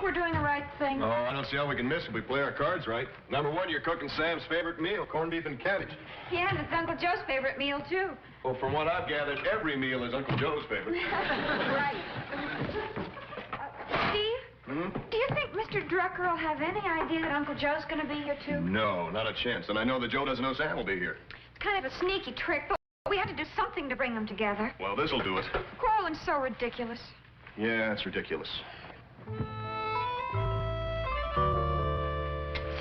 we're doing the right thing? Oh, I don't see how we can miss if we play our cards right. Number one, you're cooking Sam's favorite meal, corned beef and cabbage. Yeah, and it's Uncle Joe's favorite meal, too. Well, from what I've gathered, every meal is Uncle Joe's favorite. Right. Steve? Hmm? Do you think Mr. Drucker will have any idea that Uncle Joe's going to be here, too? No, not a chance. And I know that Joe doesn't know Sam will be here. It's kind of a sneaky trick, but we have to do something to bring them together. Well, this'll do it. Quarreling's so ridiculous. Yeah, it's ridiculous.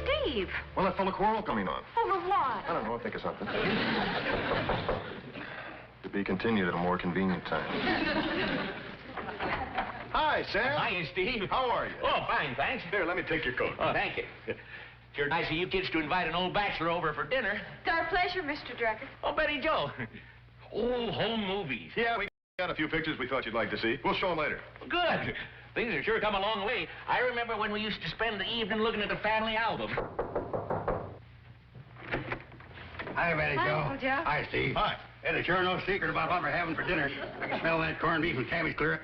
Steve! Well, that fellow Quarrel coming on. Over what? I don't know, I'll think of something. To be continued at a more convenient time. Hi, Sam. Hi, Steve. How are you? Oh, fine, thanks. Here, let me take your coat. Oh, thank you. Sure nice of you kids to invite an old bachelor over for dinner. It's our pleasure, Mr. Drucker. Oh, Betty Joe. Oh, home movies. Yeah, we got a few pictures we thought you'd like to see. We'll show them later. Good. Things have sure come a long way. I remember when we used to spend the evening looking at the family album. Hi, Betty Hi, Joe. Uncle Joe. Hi, Steve. Hi. Hey, there's sure no secret about what we're having for dinner. I can smell that corned beef and cabbage clear.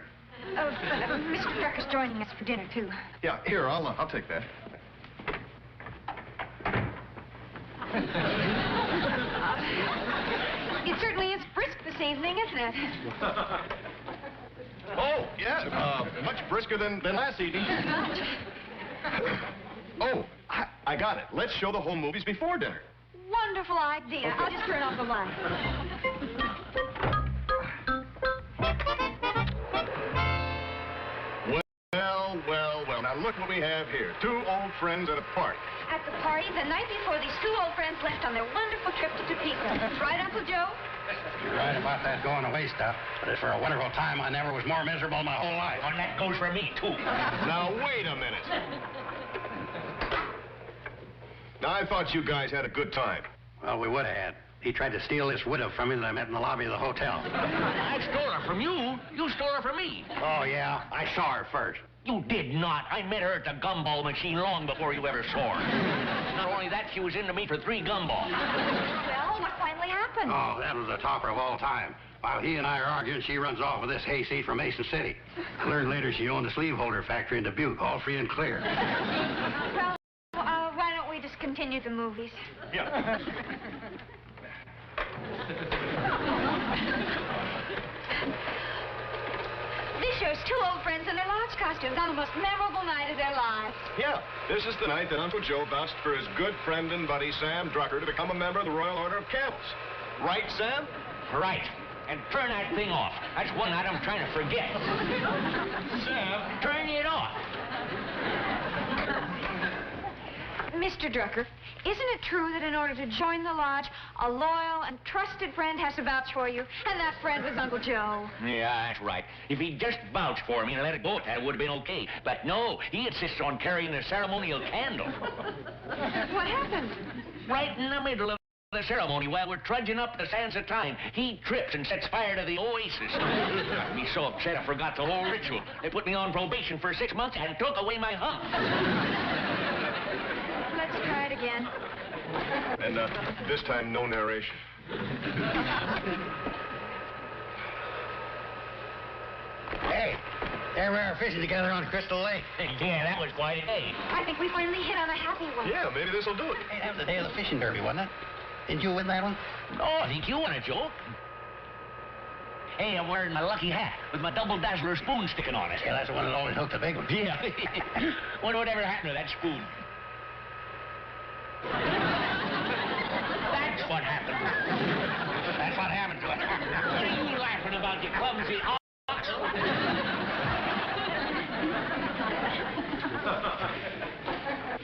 Oh, Mr. Drucker's joining us for dinner, too. Yeah, here, I'll take that. It certainly is brisk this evening, isn't it? Oh, yeah, much brisker than last evening. Oh, I got it. Let's show the home movies before dinner. Wonderful idea. Okay. I'll just turn off the light. Well. Now, look what we have here. Two old friends at a party. At the party the night before these two old friends left on their wonderful trip to Topeka. Right, Uncle Joe? You're right about that going away stuff. But as for a wonderful time, I never was more miserable in my whole life. And that goes for me, too. Now, wait a minute. Now, I thought you guys had a good time. Well, we would have had. He tried to steal this widow from me that I met in the lobby of the hotel. I stole her from you. You stole her from me. Oh, yeah? I saw her first. You did not. I met her at the gumball machine long before you ever saw her. Not only that, she was into me for 3 gumballs. Well, what finally happened? Oh, that was the topper of all time. While he and I are arguing, she runs off with this hayseed from Mason City. I learned later she owned a sleeve holder factory in Dubuque, all free and clear. Well, why don't we just continue the movies? Yeah. This shows two old friends in their lodge costumes on the most memorable night of their lives. Yeah, this is the night that Uncle Joe vouched for his good friend and buddy, Sam Drucker, to become a member of the Royal Order of Camels. Right, Sam? Right. And turn that thing off. That's one night I'm trying to forget. Sam, turn it off. Mr. Drucker, isn't it true that in order to join the lodge, a loyal and trusted friend has to vouch for you? And that friend was Uncle Joe. Yeah, that's right. If he'd just vouched for me and let it go at that, it would have been okay. But no, he insists on carrying a ceremonial candle. What happened? Right in the middle of the ceremony, while we're trudging up the sands of time, he trips and sets fire to the oasis. Got me so upset I forgot the whole ritual. They put me on probation for 6 months and took away my hump. Let's try it again. And this time, no narration. Hey, there we are fishing together on Crystal Lake. Yeah, that was quite a day. I think we finally hit on a happy one. Yeah, maybe this'll do it. Hey, that was the day of the fishing derby, wasn't it? Didn't you win that one? Oh, I think you won it, Joe. Hey, I'm wearing my lucky hat with my double dazzler spoon sticking on it. Yeah, that's the one that always hooked the big one. Yeah. Wonder whatever happened to that spoon. That's what happened. That's what happened to it. What are you laughing about, you clumsy ox?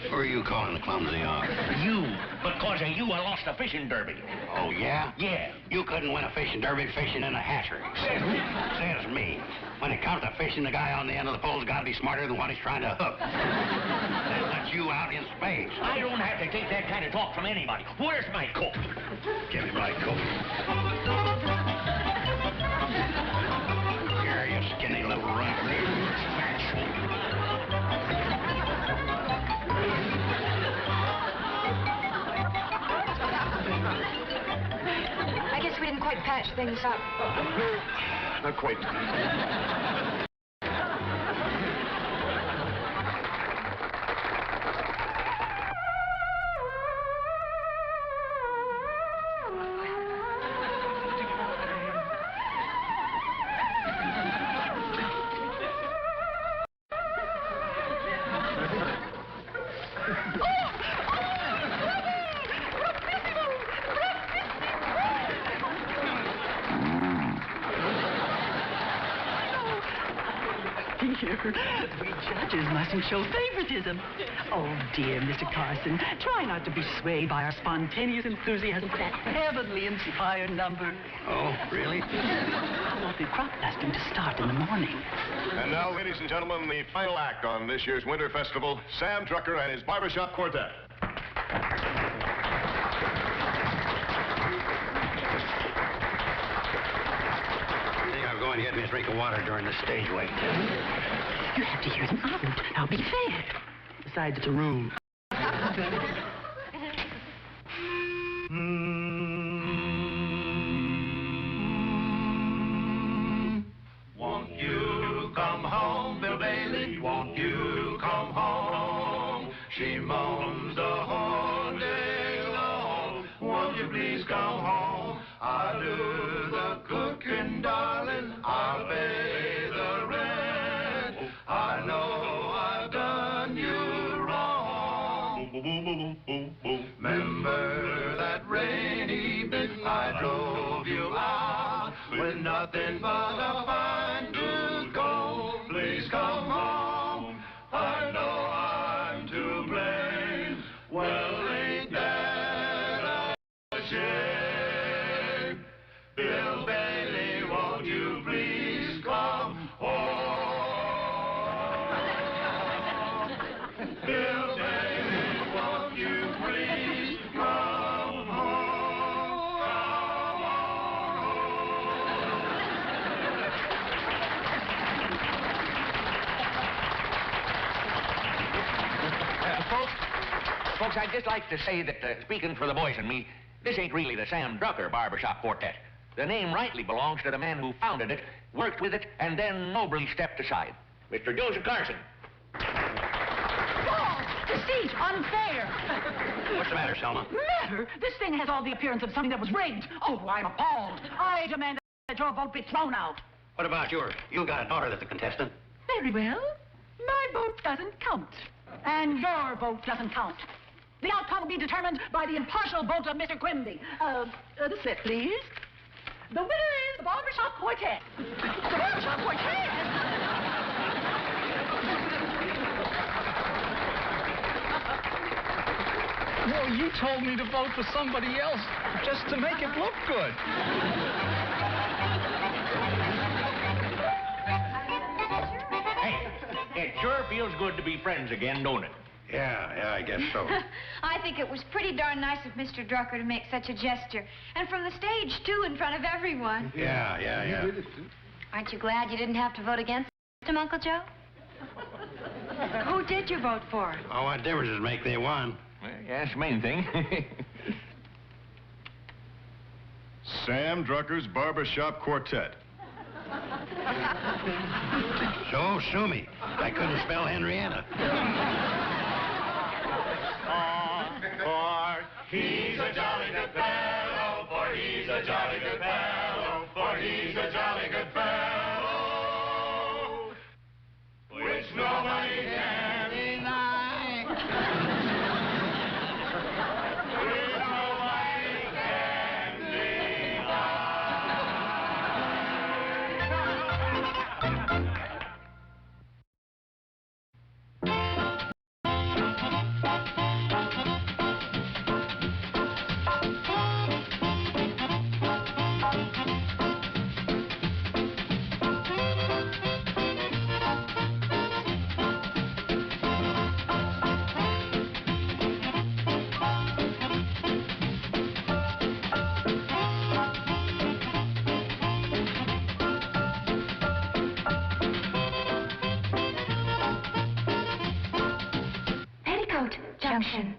Who are you calling the clumsy ox? You. Because of you, I lost the fishing derby. Oh, yeah? Yeah. You couldn't win a fishing derby fishing in a hatchery. Says me. When it comes to fishing, the guy on the end of the pole's got to be smarter than what he's trying to hook. That lets you out in space. I don't have to take that kind of talk from anybody. Where's my coat? Give me my coat. Here, you skinny little runt. I guess we didn't quite patch things up. Not quite. dear. We judges mustn't show favoritism. Oh, dear, Mr. Carson, try not to be swayed by our spontaneous enthusiasm for that heavenly inspired number. Oh, really? I want the crop dusting to start in the morning. And now, ladies and gentlemen, the final act on this year's Winter Festival, Sam Drucker and his Barbershop Quartet. I'll go and get me a drink of water during the stage wait. You have to hear them out. Now be fair. Besides, it's a room. Won't you come home, Bill Bailey? Won't you come home? She moans the whole day long. Won't you please come home? I'll do the cooking, darling. I'll pay the rent. I know I've done you wrong. Remember that rainy evening I drove you out with nothing but a fine to go. Please come home. I know I'm to blame. Well, ain't that a shame? Bill Bailey, won't you please come home? Bill Bailey, won't you please come home? Come on Folks, I'd just like to say that, speaking for the boys and me, this ain't really the Sam Drucker Barbershop Quartet. The name rightly belongs to the man who founded it, worked with it, and then nobly stepped aside. Mr. Joseph Carson. Oh, deceit, unfair. What's the matter, Selma? Matter? This thing has all the appearance of something that was rigged. Oh, I'm appalled. I demand that your vote be thrown out. What about yours? You got a daughter that's a contestant. Very well. My vote doesn't count. And your vote doesn't count. The outcome will be determined by the impartial vote of Mr. Quimby. The slip, please. The winner is the Barbershop Quartet. The Barbershop Quartet? Well, you told me to vote for somebody else just to make it look good. Hey, it sure feels good to be friends again, don't it? Yeah, I guess so. I think it was pretty darn nice of Mr. Drucker to make such a gesture. And from the stage, too, in front of everyone. Yeah. Aren't you glad you didn't have to vote against him, Uncle Joe? Who did you vote for? Oh, what difference does it make they won? Well, yeah, that's the main thing. Sam Drucker's Barbershop Quartet. So, sue me. I couldn't spell Henrietta. For he's a jolly good fellow, for he's a jolly good fellow, for he's a jolly good fellow, which nobody can deny. Which nobody can Petticoat Junction.